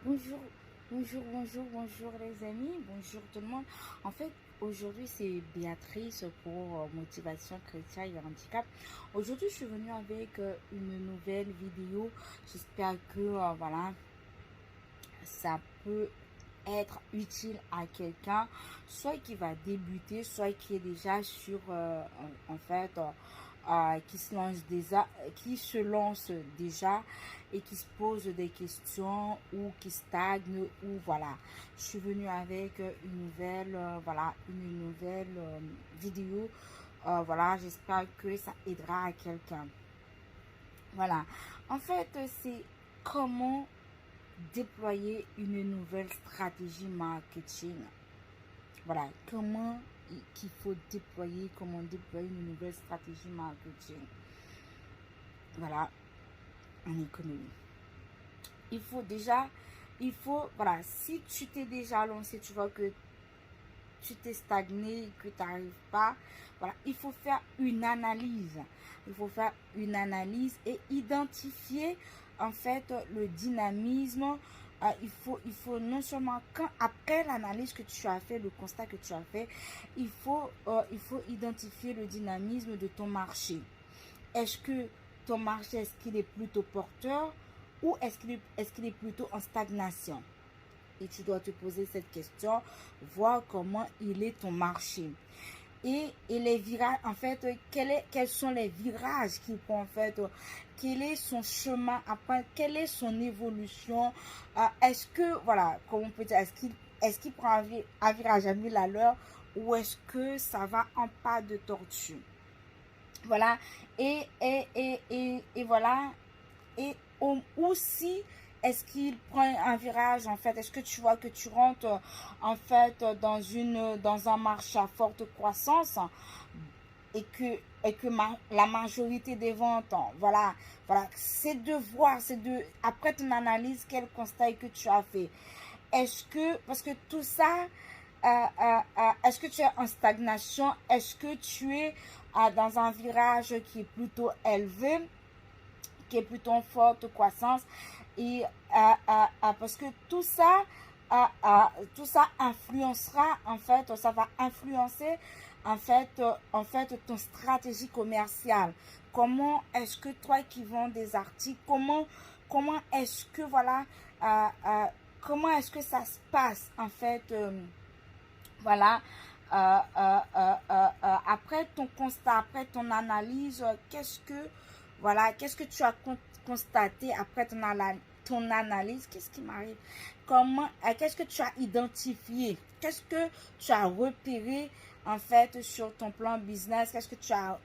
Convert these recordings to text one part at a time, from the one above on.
Bonjour, bonjour les amis, bonjour tout le monde. En fait, aujourd'hui c'est Béatrice pour Motivation Chrétienne et Handicap. Aujourd'hui, je suis venue avec une nouvelle vidéo. J'espère que voilà, ça peut être utile à quelqu'un, soit qui va débuter, soit qui est déjà sur en fait qui se lance déjà et qui se pose des questions ou qui stagne ou voilà. Je suis venue avec une nouvelle une nouvelle vidéo. Voilà, j'espère que ça aidera à quelqu'un. Voilà. En fait, c'est comment déployer une nouvelle stratégie marketing. Voilà, comment déployer une nouvelle stratégie marketing. Voilà, en économie. Voilà, si tu t'es déjà lancé, tu vois que tu t'es stagné, que tu n'arrives pas, voilà, il faut faire une analyse. Il faut faire une analyse et identifier en fait le dynamisme. Il faut non seulement après l'analyse que tu as fait, le constat que tu as fait, il faut identifier le dynamisme de ton marché. Est-ce que ton marché, est-ce qu'il est plutôt porteur ou est-ce qu'il est plutôt en stagnation? Et tu dois te poser cette question, voir comment il est ton marché. Et les virages, en fait, quels sont les virages qu'il prend, en fait, quel est son chemin après, quelle est son évolution, est-ce que, voilà, comme on peut dire, est-ce qu'il prend un virage à 1000 à l'heure ou est-ce que ça va en pas de tortue? Voilà, et voilà, et aussi, est-ce qu'il prend un virage, en fait, est-ce que tu vois que tu rentres, en fait, dans un marché à forte croissance et que la majorité des ventes, voilà, c'est de voir, après ton analyse, quel constat que tu as fait. Parce que tout ça, est-ce que tu es en stagnation? Est-ce que tu es dans un virage qui est plutôt élevé, qui est plutôt en forte croissance? Et parce que tout ça influencera, en fait, ça va influencer en fait ton stratégie commerciale. Comment est-ce que toi qui vends des articles, comment est-ce que voilà, euh, euh, comment est-ce que ça se passe en fait, voilà, après ton constat, après ton analyse, qu'est-ce que tu as constaté après ton analyse, qu'est-ce qui m'arrive, qu'est-ce que tu as identifié, qu'est-ce que tu as repéré en fait sur ton plan business, qu'est-ce que tu as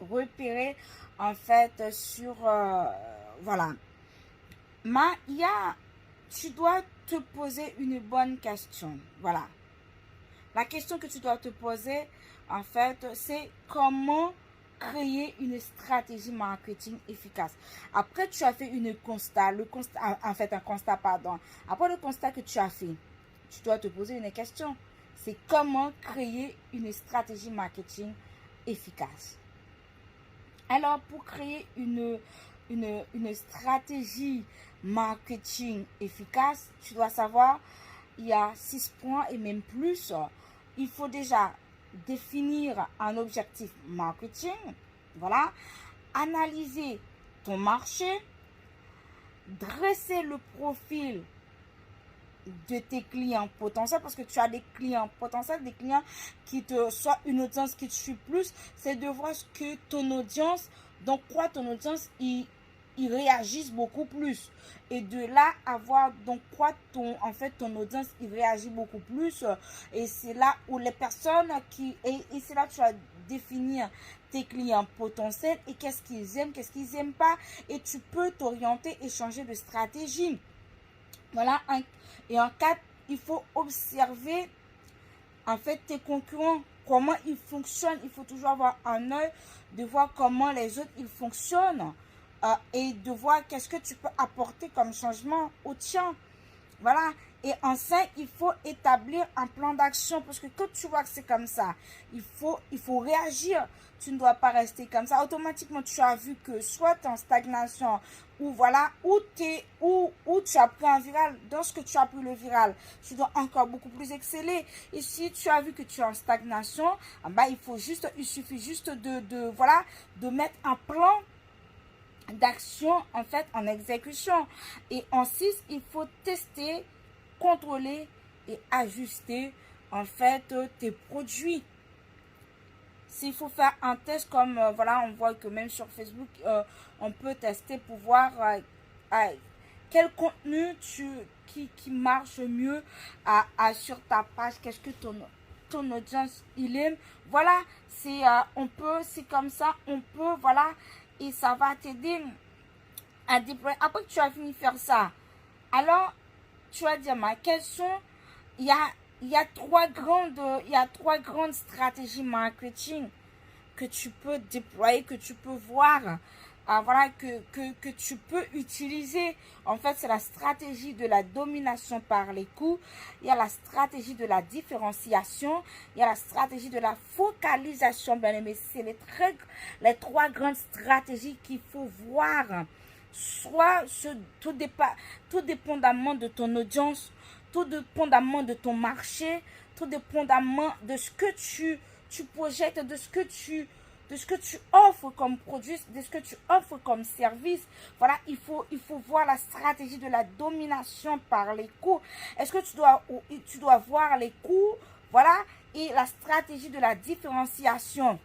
repéré en fait sur, voilà, tu dois te poser une bonne question, voilà. La question que tu dois te poser, en fait, c'est comment créer une stratégie marketing efficace. Après, tu as fait en fait, un constat, pardon. Après le constat que tu as fait, tu dois te poser une question. C'est comment créer une stratégie marketing efficace. Alors, pour créer une stratégie marketing efficace, tu dois savoir, il y a 6 points et même plus. Il faut déjà définir un objectif marketing, voilà, analyser ton marché, dresser le profil de tes clients potentiels, parce que tu as des clients potentiels, des clients qui te, soit une audience qui te suit plus, c'est de voir ce que ton audience, donc quoi ton audience, ils réagissent beaucoup plus, et de là avoir donc quoi en fait ton audience il réagit beaucoup plus, et c'est là où les personnes et c'est là que tu vas définir tes clients potentiels et qu'est-ce qu'ils aiment pas, et tu peux t'orienter et changer de stratégie. Voilà, et en 4, il faut observer en fait tes concurrents, comment ils fonctionnent. Il faut toujours avoir un œil de voir comment les autres ils fonctionnent, et de voir qu'est-ce que tu peux apporter comme changement au tien. Voilà. Et enfin, il faut établir un plan d'action parce que quand tu vois que c'est comme ça, il faut réagir. Tu ne dois pas rester comme ça. Automatiquement, tu as vu que soit tu es en stagnation ou voilà, ou tu as pris un viral. Dans ce que tu as pris le viral, tu dois encore beaucoup plus exceller. Et si tu as vu que tu es en stagnation, bah, il suffit juste voilà, de mettre un plan d'action en fait en exécution. Et en 6, il faut tester, contrôler et ajuster en fait tes produits. S'il faut faire un test comme voilà, on voit que même sur Facebook on peut tester pour voir quel contenu qui marche mieux sur ta page, qu'est-ce que ton audience il aime. Voilà, c'est comme ça on peut, voilà, et ça va t'aider à déployer. Après que tu as fini de faire ça, alors tu vas dire, mais quelles sont, il y a trois grandes stratégies marketing que tu peux déployer, que tu peux voir, voilà, que tu peux utiliser. En fait, c'est la stratégie de la domination par les coûts, il y a la stratégie de la différenciation, il y a la stratégie de la focalisation. Bien aimé, c'est les trois grandes stratégies qu'il faut voir. Soit tout dépendamment de ton audience, tout dépendamment de ton marché, tout dépendamment de ce que tu projettes, de ce que tu offres comme produit, de ce que tu offres comme service. Voilà, il faut voir la stratégie de la domination par les coûts. Est-ce que tu dois voir les coûts, voilà, et la stratégie de la différenciation.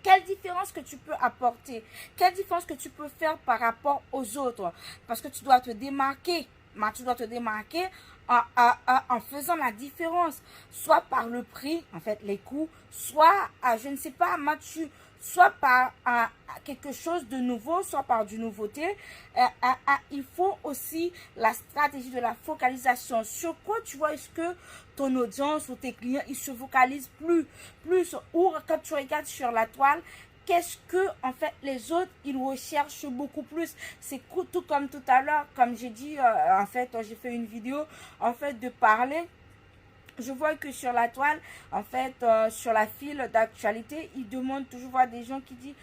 Quelle différence que tu peux apporter? Quelle différence que tu peux faire par rapport aux autres? Parce que tu dois te démarquer. Tu dois te démarquer en faisant la différence. Soit par le prix, en fait, les coûts. Soit, je ne sais pas, soit par quelque chose de nouveau, soit par du nouveauté. Il faut aussi la stratégie de la focalisation. Sur quoi tu vois est-ce que ton audience ou tes clients, ils se focalisent plus, ou quand tu regardes sur la toile, qu'est-ce que en fait les autres ils recherchent beaucoup plus. C'est tout comme tout à l'heure, comme j'ai dit, en fait j'ai fait une vidéo en fait de parler. Je vois que sur la toile, en fait, sur la file d'actualité, ils demandent toujours à des gens qui disent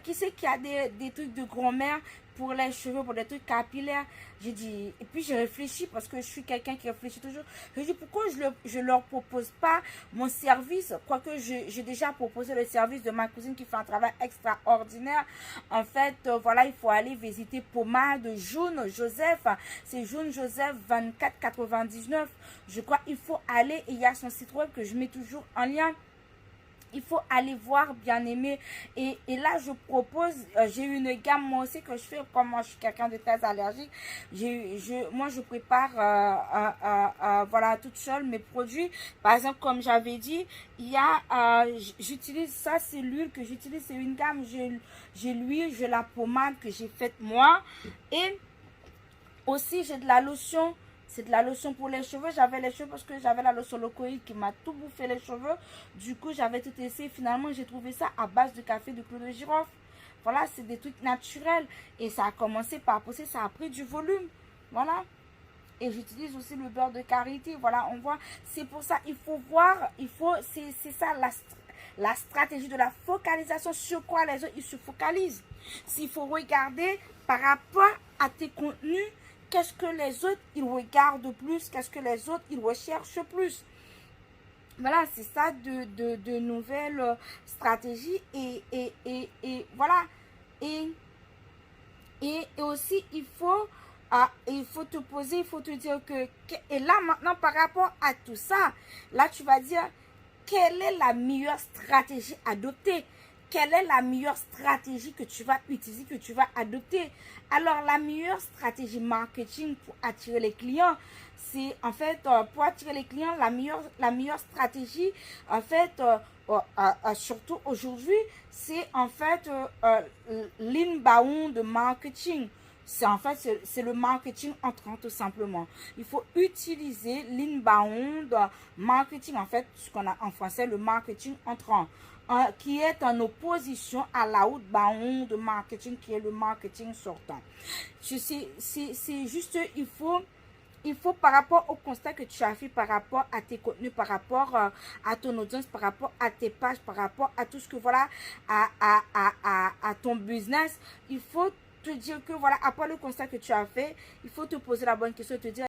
qui c'est qui a des trucs de grand-mère pour les cheveux, pour des trucs capillaires. J'ai dit, et puis j'ai réfléchi parce que je suis quelqu'un qui réfléchit toujours. J'ai dit, pourquoi je leur propose pas mon service, quoique j'ai déjà proposé le service de ma cousine qui fait un travail extraordinaire. En fait, voilà, il faut aller visiter Pommade Jaune Joseph. C'est Jaune Joseph 24,99. Je crois qu'il faut aller, et il y a son site web que je mets toujours en lien. Il faut aller voir, bien aimé. Et là, je propose, j'ai une gamme moi aussi que je fais, comme moi je suis quelqu'un de très allergique. Moi, je prépare, voilà, toute seule mes produits. Par exemple, comme j'avais dit, il y a, j'utilise ça, c'est l'huile que j'utilise, c'est une gamme. J'ai l'huile, j'ai la pommade que j'ai faite moi. Et aussi, j'ai de la lotion. C'est de la lotion pour les cheveux. J'avais les cheveux parce que j'avais la lotion locoïde qui m'a tout bouffé les cheveux. Du coup, j'avais tout essayé. Finalement, j'ai trouvé ça à base de café de clou de girofle. Voilà, c'est des trucs naturels. Et ça a commencé par pousser, ça a pris du volume. Voilà. Et j'utilise aussi le beurre de karité. Voilà, on voit. C'est pour ça, il faut voir, c'est ça la stratégie de la focalisation. Sur quoi les autres, ils se focalisent. S'il faut regarder par rapport à tes contenus, qu'est-ce que les autres, ils regardent plus? Qu'est-ce que les autres, ils recherchent plus? Voilà, c'est ça de nouvelles stratégies. Et voilà. Et aussi, il faut te poser, il faut te dire que... Et là, maintenant, par rapport à tout ça, là, tu vas dire, quelle est la meilleure stratégie à adopter? Quelle est la meilleure stratégie que tu vas utiliser, que tu vas adopter? Alors, la meilleure stratégie marketing pour attirer les clients, c'est en fait, pour attirer les clients, la meilleure stratégie, en fait, surtout aujourd'hui, c'est en fait l'inbound marketing. C'est le marketing entrant tout simplement. Il faut utiliser l'inbound marketing, en fait, ce qu'on a en français, le marketing entrant, qui est en opposition à l'outbound marketing, qui est le marketing sortant. C'est juste, il faut il faut par rapport au constat que tu as fait, par rapport à tes contenus, par rapport à ton audience, par rapport à tes pages, par rapport à tout ce que voilà, à ton business, il faut te dire que voilà, après le constat que tu as fait, il faut te poser la bonne question et te dire